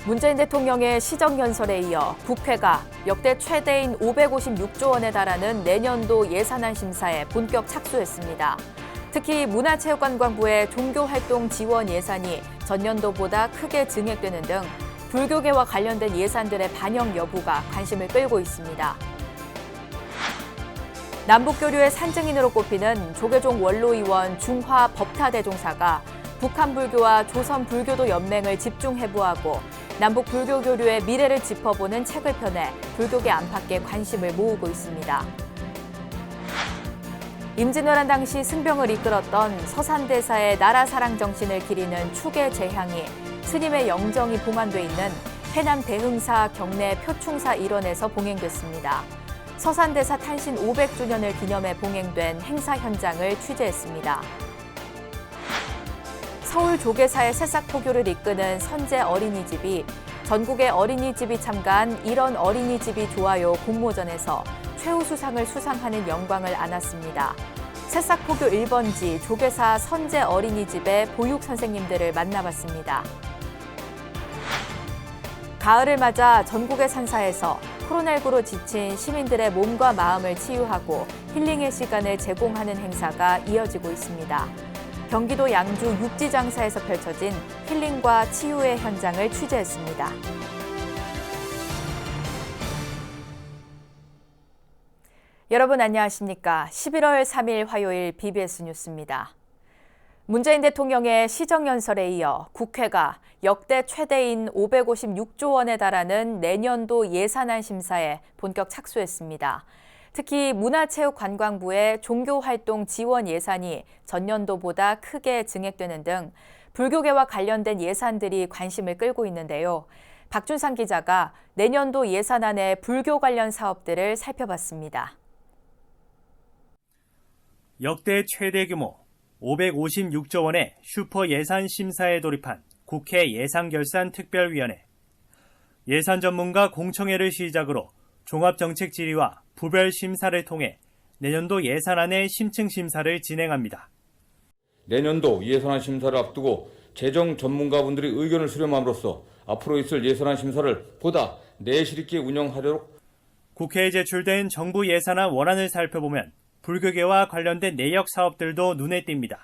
문재인 대통령의 시정연설에 이어 국회가 역대 최대인 556조 원에 달하는 내년도 예산안 심사에 본격 착수했습니다. 특히 문화체육관광부의 종교활동 지원 예산이 전년도보다 크게 증액되는 등 불교계와 관련된 예산들의 반영 여부가 관심을 끌고 있습니다. 남북교류의 산증인으로 꼽히는 조계종 원로의원 중화 법타대종사가 북한 불교와 조선 불교도 연맹을 집중 해부하고 남북 불교 교류의 미래를 짚어보는 책을 펴내 불교계 안팎에 관심을 모으고 있습니다. 임진왜란 당시 승병을 이끌었던 서산대사의 나라 사랑 정신을 기리는 축의 재향이 스님의 영정이 봉안돼 있는 해남 대흥사 경내 표충사 일원에서 봉행됐습니다. 서산대사 탄신 500주년을 기념해 봉행된 행사 현장을 취재했습니다. 서울 조계사의 새싹포교를 이끄는 선제 어린이집이 전국의 어린이집이 참가한 이런 어린이집이 좋아요 공모전에서 최우수상을 수상하는 영광을 안았습니다. 새싹포교 1번지 조계사 선제 어린이집의 보육 선생님들을 만나봤습니다. 가을을 맞아 전국의 산사에서 코로나19로 지친 시민들의 몸과 마음을 치유하고 힐링의 시간을 제공하는 행사가 이어지고 있습니다. 경기도 양주 육지장사에서 펼쳐진 힐링과 치유의 현장을 취재했습니다. 여러분 안녕하십니까? 11월 3일 화요일 BBS 뉴스입니다. 문재인 대통령의 시정연설에 이어 국회가 역대 최대인 556조 원에 달하는 내년도 예산안 심사에 본격 착수했습니다. 특히 문화체육관광부의 종교활동 지원 예산이 전년도보다 크게 증액되는 등 불교계와 관련된 예산들이 관심을 끌고 있는데요. 박준상 기자가 내년도 예산안의 불교 관련 사업들을 살펴봤습니다. 역대 최대 규모 556조 원의 슈퍼 예산 심사에 돌입한 국회 예산결산특별위원회. 예산 전문가 공청회를 시작으로 종합정책 질의와 부별 심사를 통해 내년도 예산안의 심층 심사를 진행합니다. 내년도 예산안 심사를 앞두고 재정 전문가분들의 의견을 수렴함으로써 앞으로 있을 예산안 심사를 보다 내실 있게 운영하도록. 국회에 제출된 정부 예산안 원안을 살펴보면 불교계와 관련된 내역 사업들도 눈에 띕니다.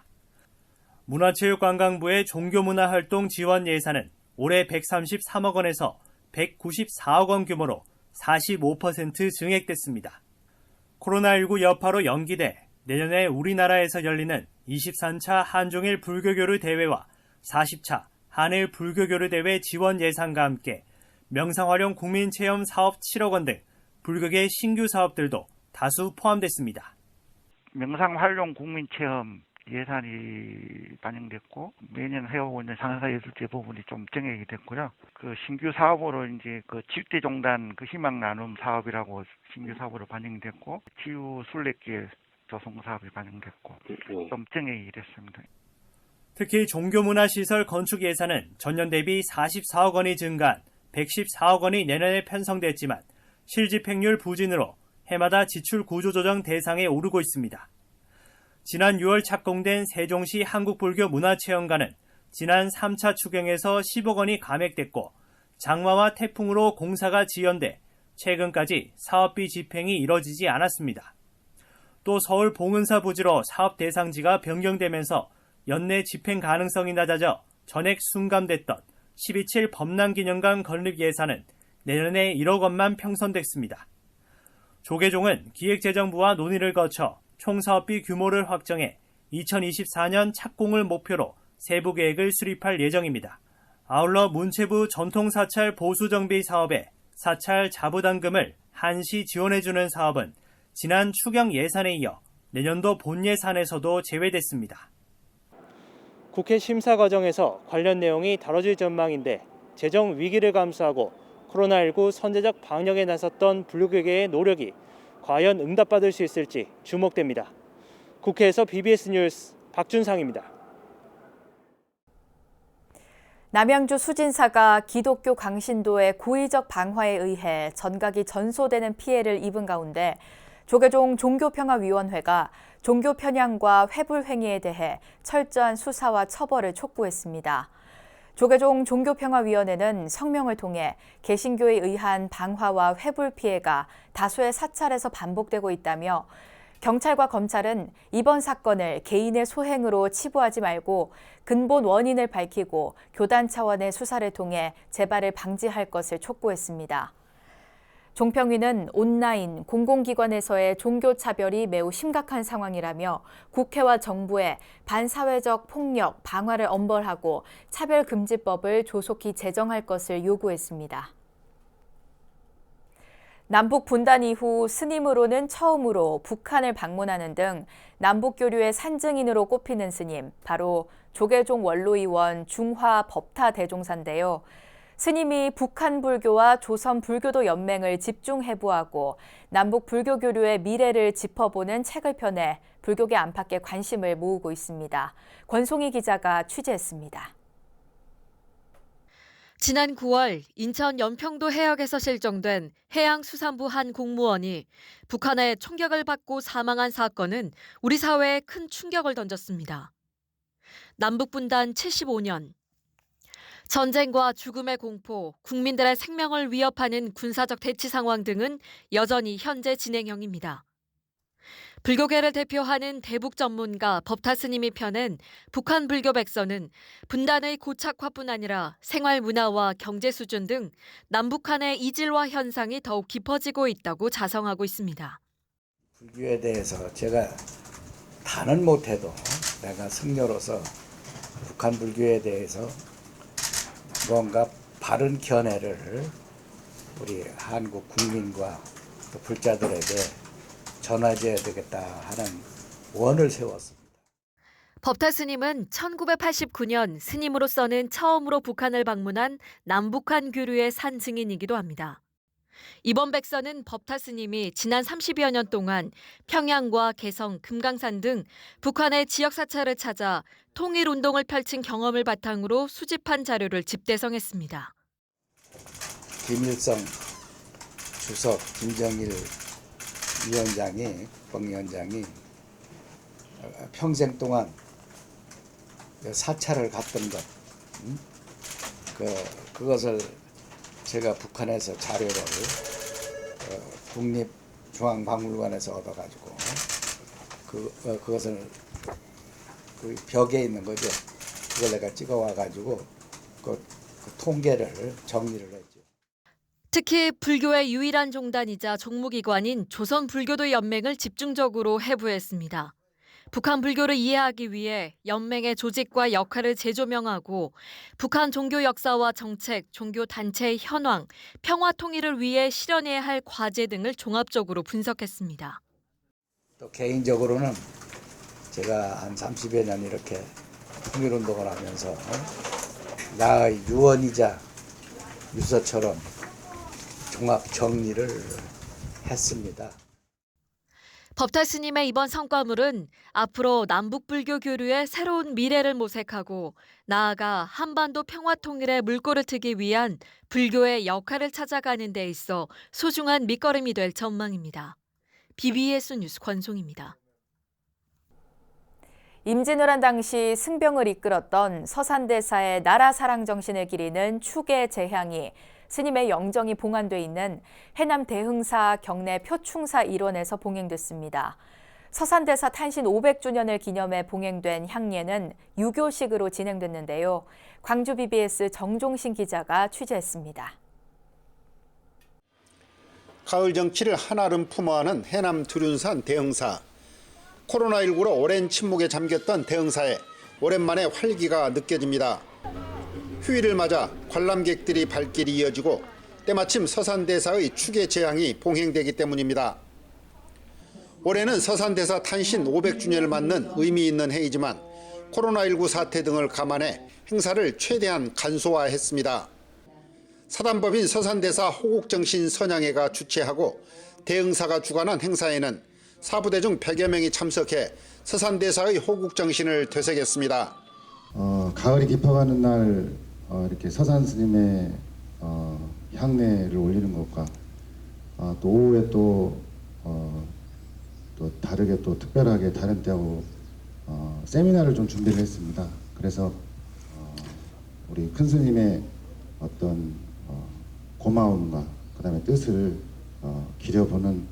문화체육관광부의 종교문화활동 지원 예산은 올해 133억 원에서 194억 원 규모로 45% 증액됐습니다. 코로나19 여파로 연기돼 내년에 우리나라에서 열리는 23차 한중일 불교교류 대회와 40차 한일 불교교류 대회 지원 예산과 함께 명상활용 국민체험 사업 7억 원 등 불교계 신규 사업들도 다수 포함됐습니다. 명상활용 국민체험 예산이 반영됐고 매년 해오고 있는 상사예술제 부분이 좀 증액이 됐고요. 그 신규 사업으로 이제 그 칠대종단 그 희망 나눔 사업이라고 신규 사업으로 반영됐고 치유 순례길 조성 사업이 반영됐고 좀 증액이 됐습니다. 특히 종교문화시설 건축 예산은 전년 대비 44억 원이 증가한 114억 원이 내년에 편성됐지만 실집행률 부진으로 해마다 지출 구조조정 대상에 오르고 있습니다. 지난 6월 착공된 세종시 한국불교문화체험관은 지난 3차 추경에서 10억 원이 감액됐고 장마와 태풍으로 공사가 지연돼 최근까지 사업비 집행이 이뤄지지 않았습니다. 또 서울 봉은사 부지로 사업 대상지가 변경되면서 연내 집행 가능성이 낮아져 전액 순감됐던 12.7 범람기념관 건립 예산은 내년에 1억 원만 평선됐습니다. 조계종은 기획재정부와 논의를 거쳐 총 사업비 규모를 확정해 2024년 착공을 목표로 세부 계획을 수립할 예정입니다. 아울러 문체부 전통사찰 보수정비 사업에 사찰 자부담금을 한시 지원해주는 사업은 지난 추경 예산에 이어 내년도 본 예산에서도 제외됐습니다. 국회 심사 과정에서 관련 내용이 다뤄질 전망인데 재정 위기를 감수하고 코로나19 선제적 방역에 나섰던 불교계의 노력이 과연 응답받을 수 있을지 주목됩니다. 국회에서 BBS 뉴스 박준상입니다. 남양주 수진사가 기독교 강신도의 고의적 방화에 의해 전각이 전소되는 피해를 입은 가운데 조계종 종교평화위원회가 종교 편향과 회불 행위에 대해 철저한 수사와 처벌을 촉구했습니다. 조계종 종교평화위원회는 성명을 통해 개신교에 의한 방화와 회불 피해가 다수의 사찰에서 반복되고 있다며 경찰과 검찰은 이번 사건을 개인의 소행으로 치부하지 말고 근본 원인을 밝히고 교단 차원의 수사를 통해 재발을 방지할 것을 촉구했습니다. 종평위는 온라인, 공공기관에서의 종교차별이 매우 심각한 상황이라며 국회와 정부에 반사회적 폭력, 방화를 엄벌하고 차별금지법을 조속히 제정할 것을 요구했습니다. 남북 분단 이후 스님으로는 처음으로 북한을 방문하는 등 남북교류의 산증인으로 꼽히는 스님, 바로 조계종 원로의원 중화 법타 대종사인데요. 스님이 북한 불교와 조선 불교도 연맹을 집중 해부하고 남북 불교 교류의 미래를 짚어보는 책을 펴내 불교계 안팎의 관심을 모으고 있습니다. 권송희 기자가 취재했습니다. 지난 9월 인천 연평도 해역에서 실종된 해양수산부 한 공무원이 북한의 총격을 받고 사망한 사건은 우리 사회에 큰 충격을 던졌습니다. 남북분단 75년. 전쟁과 죽음의 공포, 국민들의 생명을 위협하는 군사적 대치 상황 등은 여전히 현재 진행형입니다. 불교계를 대표하는 대북 전문가 법타 스님이 펴낸 북한 불교 백서는 분단의 고착화뿐 아니라 생활 문화와 경제 수준 등 남북한의 이질화 현상이 더욱 깊어지고 있다고 자성하고 있습니다. 불교에 대해서 제가 다는 못해도 내가 승려로서 북한 불교에 대해서 뭔가 바른 견해를 우리 한국 국민과 또 불자들에게 전해줘야 되겠다 하는 원을 세웠습니다. 법타 스님은 1989년 스님으로서는 처음으로 북한을 방문한 남북한 교류의 산 증인이기도 합니다. 이번 백서는 법타 스님이 지난 30여 년 동안 평양과 개성, 금강산 등 북한의 지역 사찰을 찾아 통일운동을 펼친 경험을 바탕으로 수집한 자료를 집대성했습니다. 김일성 주석, 김정일 위원장이, 국방위원장이 평생 동안 사찰을 갔던 것, 그것을 제가 북한에서 자료를 국립중앙박물관에서 얻어가지고 그것을 그 벽에 있는 거죠. 그걸 내가 찍어와가지고 그 통계를 정리를 했죠. 특히 불교의 유일한 종단이자 종무기관인 조선불교도 연맹을 집중적으로 해부했습니다. 북한 불교를 이해하기 위해 연맹의 조직과 역할을 재조명하고 북한 종교 역사와 정책, 종교 단체의 현황, 평화 통일을 위해 실현해야 할 과제 등을 종합적으로 분석했습니다. 또 개인적으로는 제가 한 30여 년 이렇게 통일운동을 하면서 나의 유언이자 유서처럼 종합 정리를 했습니다. 법타 스님의 이번 성과물은 앞으로 남북불교 교류의 새로운 미래를 모색하고 나아가 한반도 평화 통일의 물꼬를 트기 위한 불교의 역할을 찾아가는 데 있어 소중한 밑거름이 될 전망입니다. BBS 뉴스 권송입니다. 임진왜란 당시 승병을 이끌었던 서산대사의 나라 사랑 정신을 기리는 축의 재향이 스님의 영정이 봉안돼 있는 해남 대흥사 경내 표충사 일원에서 봉행됐습니다. 서산대사 탄신 500주년을 기념해 봉행된 향례는 유교식으로 진행됐는데요. 광주 BBS 정종신 기자가 취재했습니다. 가을 정치를 한아름 품어하는 해남 두륜산 대흥사. 코로나19로 오랜 침묵에 잠겼던 대흥사에 오랜만에 활기가 느껴집니다. 휴일을 맞아 관람객들이 발길이 이어지고 때마침 서산대사의 축의 재향이 봉행되기 때문입니다. 올해는 서산대사 탄신 500주년을 맞는 의미 있는 해이지만 코로나19 사태 등을 감안해 행사를 최대한 간소화했습니다. 사단법인 서산대사 호국정신 선양회가 주최하고 대흥사가 주관한 행사에는 사부대 중 100여 명이 참석해 서산대사의 호국정신을 되새겼습니다. 가을이 깊어가는 날 이렇게 서산 스님의 향례를 올리는 것과 또 오후에 또 다르게 또 특별하게 다른 때하고 세미나를 좀 준비를 했습니다. 그래서 우리 큰 스님의 어떤 고마움과 그다음에 뜻을 기려보는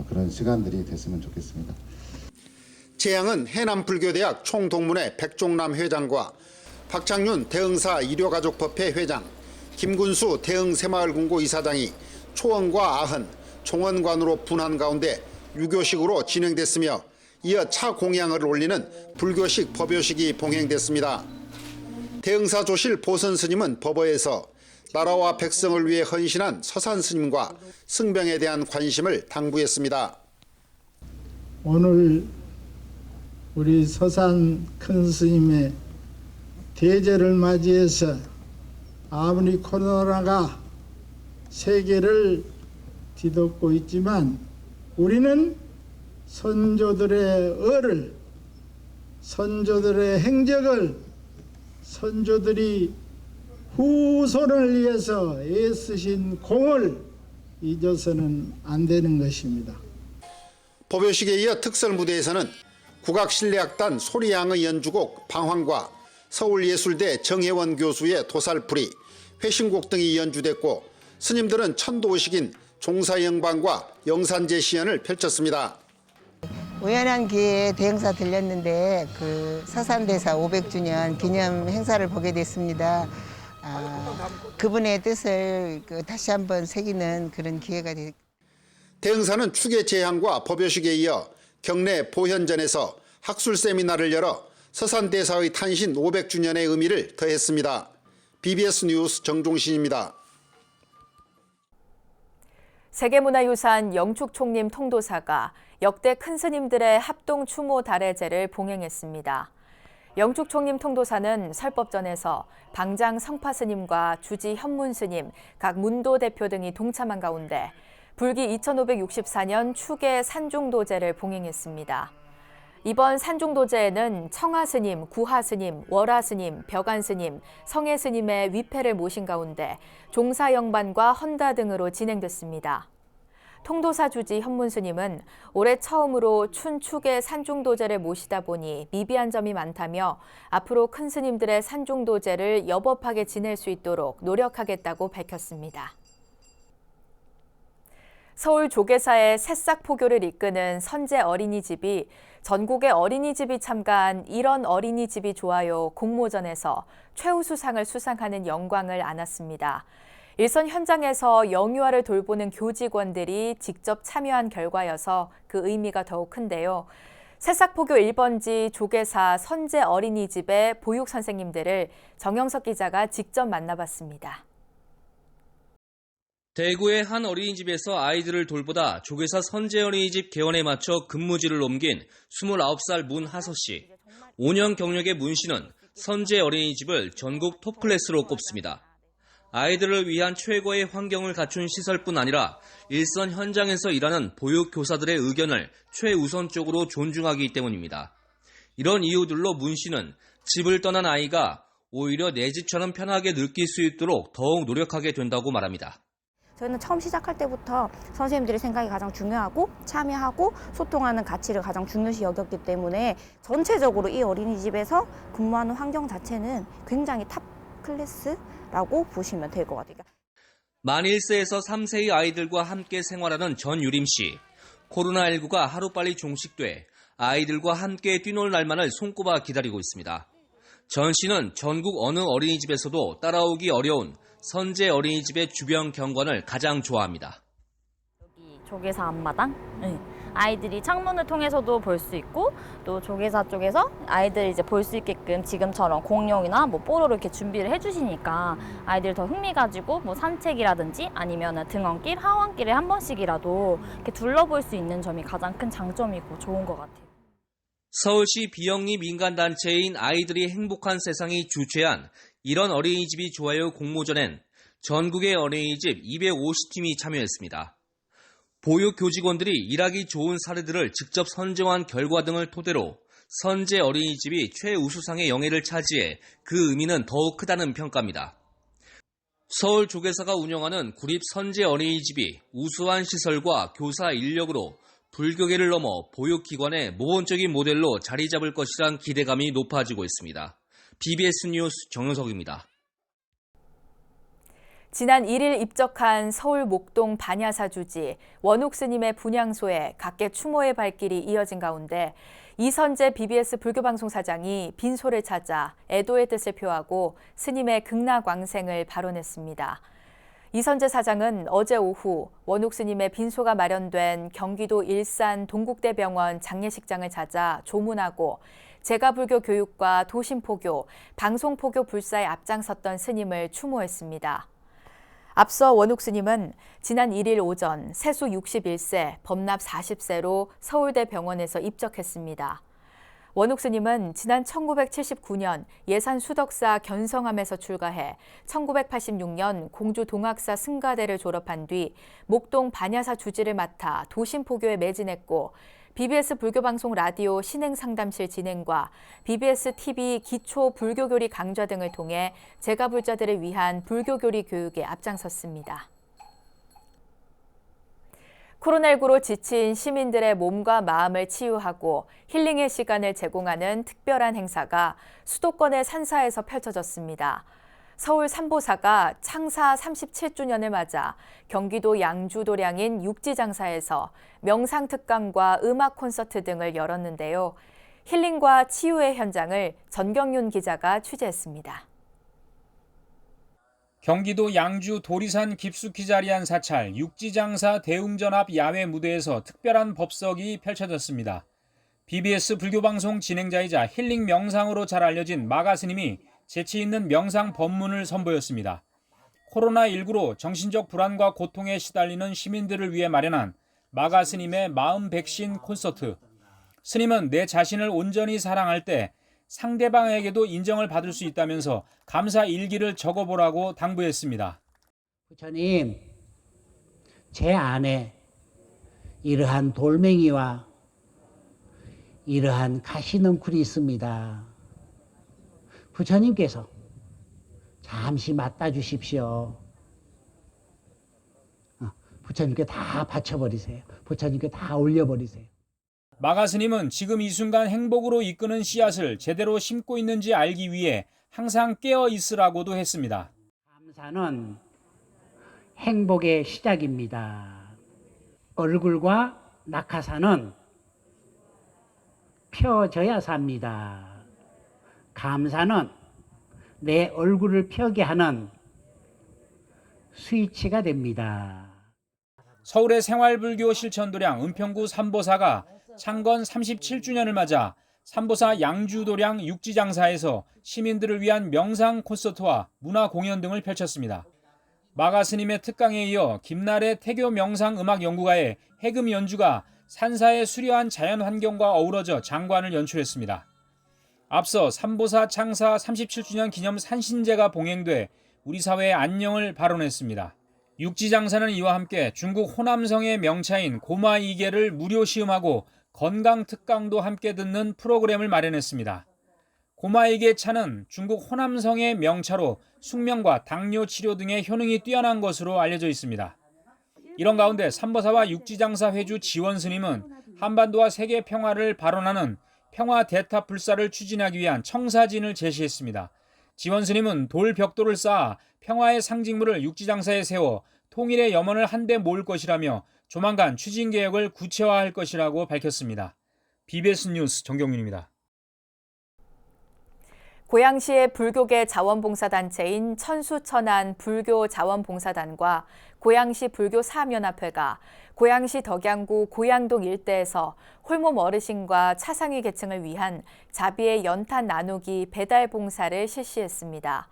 그런 시간들이 됐으면 좋겠습니다. 재향은 해남불교대학 총동문회 백종남 회장과 박창윤 대흥사 일요가족법회 회장, 김군수 대흥새마을금고 이사장이 초원과 아흔, 총원관으로 분한 가운데 유교식으로 진행됐으며 이어 차 공양을 올리는 불교식 법요식이 봉행됐습니다. 대흥사 조실 보선 스님은 법어에서 나라와 백성을 위해 헌신한 서산 스님과 승병에 대한 관심을 당부했습니다. 오늘 우리 서산 큰 스님의 대제를 맞이해서 아무리 코로나가 세계를 뒤덮고 있지만 우리는 선조들의 얼을, 선조들의 행적을, 선조들이 후손을 위해서 애쓰신 공을 잊어서는 안 되는 것입니다. 법요식에 이어 특설 무대에서는 국악실내악단 소리양의 연주곡 방황과 서울예술대 정혜원 교수의 도살풀이, 회신곡 등이 연주됐고 스님들은 천도의식인 종사영방과 영산제 시연을 펼쳤습니다. 우연한 기회에 대행사 들렸는데 그 서산대사 500주년 기념 행사를 보게 됐습니다. 그분의 뜻을 다시 한번 새기는 그런 기회가 됐습니다. 대흥사는 축의 제향과 법요식에 이어 경내 보현전에서 학술 세미나를 열어 서산대사의 탄신 500주년의 의미를 더했습니다. BBS 뉴스 정종신입니다. 세계문화유산 영축총림 통도사가 역대 큰 스님들의 합동 추모 달해제를 봉행했습니다. 영축총림 통도사는 설법전에서 방장 성파 스님과 주지 현문 스님, 각 문도 대표 등이 동참한 가운데 불기 2564년 축의 산중도제를 봉행했습니다. 이번 산중도제에는 청하 스님, 구하 스님, 월하 스님, 벽안 스님, 성해 스님의 위패를 모신 가운데 종사영반과 헌다 등으로 진행됐습니다. 통도사 주지 현문 스님은 올해 처음으로 춘축의 산중도제를 모시다 보니 미비한 점이 많다며 앞으로 큰 스님들의 산중도제를 여법하게 지낼 수 있도록 노력하겠다고 밝혔습니다. 서울 조계사의 새싹 포교를 이끄는 선제 어린이집이 전국의 어린이집이 참가한 이런 어린이집이 좋아요 공모전에서 최우수상을 수상하는 영광을 안았습니다. 일선 현장에서 영유아를 돌보는 교직원들이 직접 참여한 결과여서 그 의미가 더욱 큰데요. 새싹포교 1번지 조계사 선제 어린이집의 보육 선생님들을 정영석 기자가 직접 만나봤습니다. 대구의 한 어린이집에서 아이들을 돌보다 조계사 선제 어린이집 개원에 맞춰 근무지를 옮긴 29살 문하서 씨. 5년 경력의 문 씨는 선제 어린이집을 전국 톱클래스로 꼽습니다. 아이들을 위한 최고의 환경을 갖춘 시설뿐 아니라 일선 현장에서 일하는 보육 교사들의 의견을 최우선적으로 존중하기 때문입니다. 이런 이유들로 문 씨는 집을 떠난 아이가 오히려 내 집처럼 편하게 느낄 수 있도록 더욱 노력하게 된다고 말합니다. 저희는 처음 시작할 때부터 선생님들의 생각이 가장 중요하고 참여하고 소통하는 가치를 가장 중요시 여겼기 때문에 전체적으로 이 어린이집에서 근무하는 환경 자체는 굉장히 탑 클래스라고 보시면 될 것 같아요. 만 1세에서 3세의 아이들과 함께 생활하는 전유림 씨. 코로나19가 하루빨리 종식돼 아이들과 함께 뛰놀 날만을 손꼽아 기다리고 있습니다. 전 씨는 전국 어느 어린이집에서도 따라오기 어려운 선제 어린이집의 주변 경관을 가장 좋아합니다. 여기 조계사 앞마당, 아이들이 창문을 통해서도 볼 수 있고 또 조계사 쪽에서 아이들 이제 볼 수 있게끔 지금처럼 공룡이나 뭐 뽀로로 이렇게 준비를 해주시니까 아이들 더 흥미 가지고 뭐 산책이라든지 아니면 등원길, 하원길에 한 번씩이라도 이렇게 둘러볼 수 있는 점이 가장 큰 장점이고 좋은 것 같아요. 서울시 비영리 민간단체인 아이들이 행복한 세상이 주최한 이런 어린이집이 좋아요 공모전엔 전국의 어린이집 250팀이 참여했습니다. 보육 교직원들이 일하기 좋은 사례들을 직접 선정한 결과 등을 토대로 선제 어린이집이 최우수상의 영예를 차지해 그 의미는 더욱 크다는 평가입니다. 서울 조계사가 운영하는 구립 선제 어린이집이 우수한 시설과 교사 인력으로 불교계를 넘어 보육기관의 모범적인 모델로 자리 잡을 것이란 기대감이 높아지고 있습니다. BBS 뉴스 정영석입니다. 지난 1일 입적한 서울 목동 반야사 주지 원욱 스님의 분향소에 각계 추모의 발길이 이어진 가운데 이선재 BBS 불교방송 사장이 빈소를 찾아 애도의 뜻을 표하고 스님의 극락왕생을 발언했습니다. 이선재 사장은 어제 오후 원욱 스님의 빈소가 마련된 경기도 일산 동국대병원 장례식장을 찾아 조문하고 제가불교 교육과 도심포교, 방송포교 불사에 앞장섰던 스님을 추모했습니다. 앞서 원욱 스님은 지난 1일 오전 세수 61세, 법납 40세로 서울대 병원에서 입적했습니다. 원욱 스님은 지난 1979년 예산 수덕사 견성함에서 출가해 1986년 공주 동학사 승가대를 졸업한 뒤 목동 반야사 주지를 맡아 도심포교에 매진했고 BBS 불교방송 라디오 신행상담실 진행과 BBS TV 기초 불교교리 강좌 등을 통해 제가불자들을 위한 불교교리 교육에 앞장섰습니다. 코로나19로 지친 시민들의 몸과 마음을 치유하고 힐링의 시간을 제공하는 특별한 행사가 수도권의 산사에서 펼쳐졌습니다. 서울 삼보사가 창사 37주년을 맞아 경기도 양주 도량인 육지장사에서 명상특강과 음악 콘서트 등을 열었는데요. 힐링과 치유의 현장을 전경윤 기자가 취재했습니다. 경기도 양주 도리산 깊숙이 자리한 사찰 육지장사 대웅전 앞 야외 무대에서 특별한 법석이 펼쳐졌습니다. BBS 불교방송 진행자이자 힐링 명상으로 잘 알려진 마가 스님이 재치 있는 명상 법문을 선보였습니다. 코로나19로 정신적 불안과 고통에 시달리는 시민들을 위해 마련한 마가 스님의 마음 백신 콘서트. 스님은 내 자신을 온전히 사랑할 때 상대방에게도 인정을 받을 수 있다면서 감사 일기를 적어보라고 당부했습니다. 부처님, 제 안에 이러한 돌멩이와 이러한 가시넝쿨이 있습니다. 부처님께서 잠시 맞다 주십시오. 부처님께 다 바쳐버리세요. 부처님께 다 올려버리세요. 마가 스님은 지금 이 순간 행복으로 이끄는 씨앗을 제대로 심고 있는지 알기 위해 항상 깨어 있으라고도 했습니다. 감사는 행복의 시작입니다. 얼굴과 낙하산은 펴져야 삽니다. 감사는 내 얼굴을 펴게 하는 스위치가 됩니다. 서울의 생활불교 실천도량 은평구 삼보사가 창건 37주년을 맞아 삼보사 양주도량 육지장사에서 시민들을 위한 명상 콘서트와 문화 공연 등을 펼쳤습니다. 마가 스님의 특강에 이어 김날의 태교 명상 음악 연구가의 해금 연주가 산사의 수려한 자연 환경과 어우러져 장관을 연출했습니다. 앞서 삼보사 창사 37주년 기념 산신제가 봉행돼 우리 사회의 안녕을 발언했습니다. 육지장사는 이와 함께 중국 호남성의 명차인 고마이계를 무료 시음하고 건강 특강도 함께 듣는 프로그램을 마련했습니다. 고마이계 차는 중국 호남성의 명차로 숙명과 당뇨 치료 등의 효능이 뛰어난 것으로 알려져 있습니다. 이런 가운데 삼보사와 육지장사 회주 지원 스님은 한반도와 세계 평화를 발언하는 평화 대탑 불사를 추진하기 위한 청사진을 제시했습니다. 지원 스님은 돌 벽돌을 쌓아 평화의 상징물을 육지장사에 세워 통일의 염원을 한데 모을 것이라며 조만간 추진 계획을 구체화할 것이라고 밝혔습니다. BBS 뉴스 정경윤입니다. 고양시의 불교계 자원봉사단체인 천수천안 불교자원봉사단과 고양시 불교사업연합회가 고양시 덕양구 고양동 일대에서 홀몸 어르신과 차상위 계층을 위한 자비의 연탄 나누기 배달 봉사를 실시했습니다.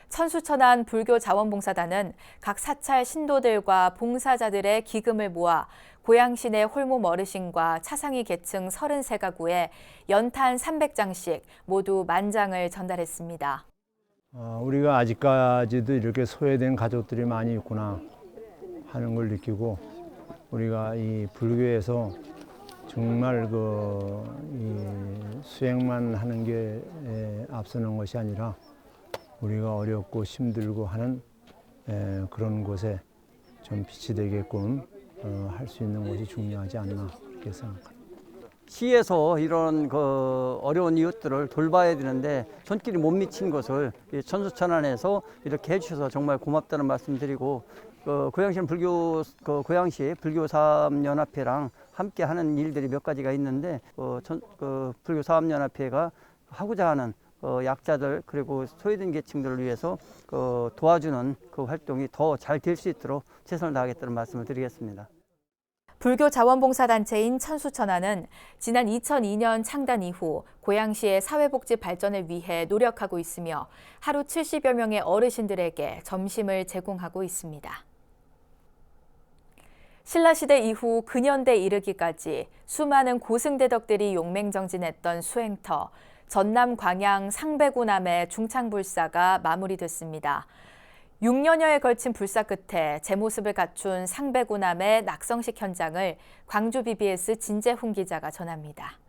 천수천안 불교자원봉사단은 각 사찰 신도들과 봉사자들의 기금을 모아 고양시 내 홀몸 어르신과 차상위 계층 33가구에 연탄 300장씩 모두 10,000장을 전달했습니다. 우리가 아직까지도 이렇게 소외된 가족들이 많이 있구나 하는 걸 느끼고 우리가 이 불교에서 정말 이 수행만 하는 게 앞서는 것이 아니라 우리가 어렵고 힘들고 하는 그런 곳에 좀 빛이 되게끔 할 수 있는 것이 중요하지 않나 그렇게 생각합니다. 시에서 이런 어려운 이웃들을 돌봐야 되는데 손길이 못 미친 것을 천수천안에서 이렇게 해주셔서 정말 고맙다는 말씀드리고 고양시 고양시 불교사업연합회랑 함께 하는 일들이 몇 가지가 있는데 불교사업연합회가 하고자 하는 약자들 그리고 소외된 계층들을 위해서 도와주는 그 활동이 더 잘 될 수 있도록 최선을 다하겠다는 말씀을 드리겠습니다. 불교 자원봉사단체인 천수천안은 지난 2002년 창단 이후 고양시의 사회복지 발전을 위해 노력하고 있으며 하루 70여 명의 어르신들에게 점심을 제공하고 있습니다. 신라시대 이후 근현대 이르기까지 수많은 고승대덕들이 용맹정진했던 수행터, 전남 광양 상배구남의 중창불사가 마무리됐습니다. 6년여에 걸친 불사 끝에 제 모습을 갖춘 상배구남의 낙성식 현장을 광주 BBS 진재훈 기자가 전합니다.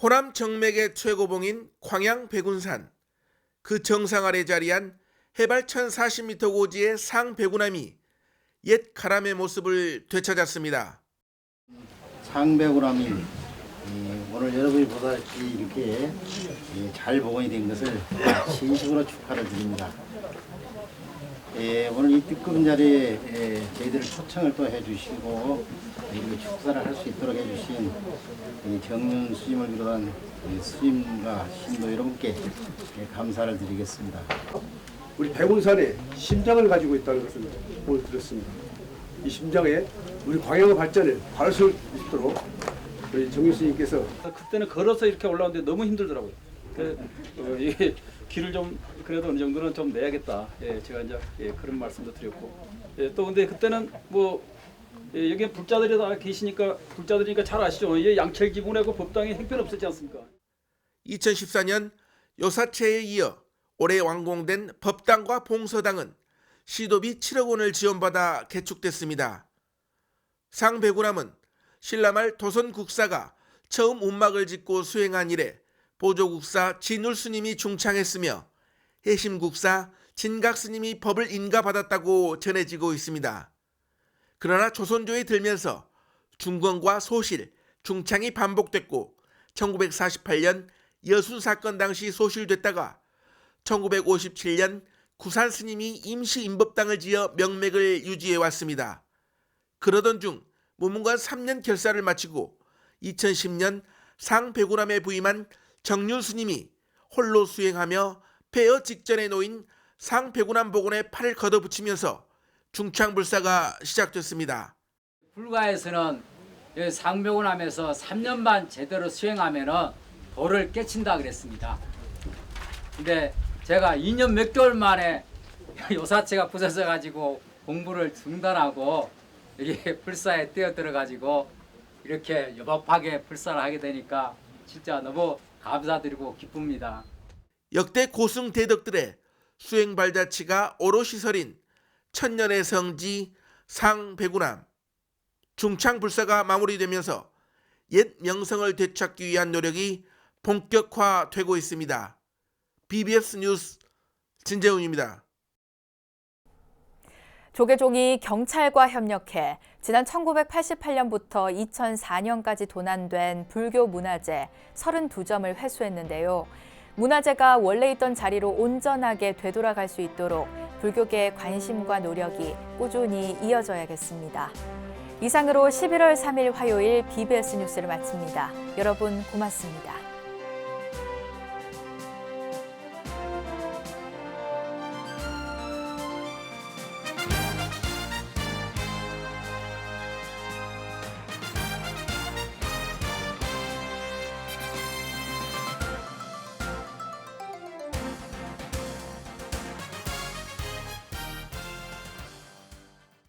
호남 정맥의 최고봉인 광양 백운산, 그 정상 아래 자리한 해발 1040m 고지의 상배구남이 옛 가람의 모습을 되찾았습니다. 상배구남이 오늘 여러분이 보다시피 이렇게 잘 복원이 된 것을 진심으로 축하를 드립니다. 오늘 이 뜻깊은 자리에 저희들을 초청을 또 해주시고 이렇게 축사를 할 수 있도록 해주신 정윤 스님을 비롯한 스님과 신도 여러분께 감사를 드리겠습니다. 우리 백운산에 심장을 가지고 있다는 것을 오늘 들었습니다. 이 심장에 우리 광양의 발전에 바를 수 있도록 저희 정윤 스님께서 그때는 걸어서 이렇게 올라오는데 너무 힘들더라고요. 이게 길을 좀 그래도 어느 정도는 좀 내야겠다. 제가 이제 그런 말씀도 드렸고, 또 근데 그때는 여기 불자들이 다 계시니까 불자들이니까 잘 아시죠. 양철 기본하고 법당이 형편없었지 않습니까? 2014년 요사체에 이어 올해 완공된 법당과 봉서당은 시도비 7억 원을 지원받아 개축됐습니다. 상배구남은 신라말 도선국사가 처음 운막을 짓고 수행한 이래 보조국사 진울스님이 중창했으며 해심국사 진각스님이 법을 인가받았다고 전해지고 있습니다. 그러나 조선조에 들면서 중건과 소실, 중창이 반복됐고 1948년 여순사건 당시 소실됐다가 1957년 구산스님이 임시임법당을 지어 명맥을 유지해왔습니다. 그러던 중 무문관 3년 결사를 마치고 2010년 상배구남에 부임한 정윤 스님이 홀로 수행하며 폐허 직전에 놓인 상배구남 복원에 팔을 걷어붙이면서 중창불사가 시작됐습니다. 불가에서는 상배구남에서 3년만 제대로 수행하면 도를 깨친다 그랬습니다. 근데 제가 2년 몇 개월 만에 요사체가 부서져 가지고 공부를 중단하고 이게 불사에 뛰어들어 가지고 이렇게 여법하게 불사를 하게 되니까 진짜 너무 감사드리고 기쁩니다. 역대 고승 대덕들의 수행 발자취가 오롯이 서린 천년의 성지 상배구남. 중창불사가 마무리되면서 옛 명성을 되찾기 위한 노력이 본격화되고 있습니다. BBS 뉴스 진재훈입니다. 조계종이 경찰과 협력해 지난 1988년부터 2004년까지 도난된 불교 문화재 32점을 회수했는데요. 문화재가 원래 있던 자리로 온전하게 되돌아갈 수 있도록 불교계의 관심과 노력이 꾸준히 이어져야겠습니다. 이상으로 11월 3일 화요일 BBS 뉴스를 마칩니다. 여러분 고맙습니다.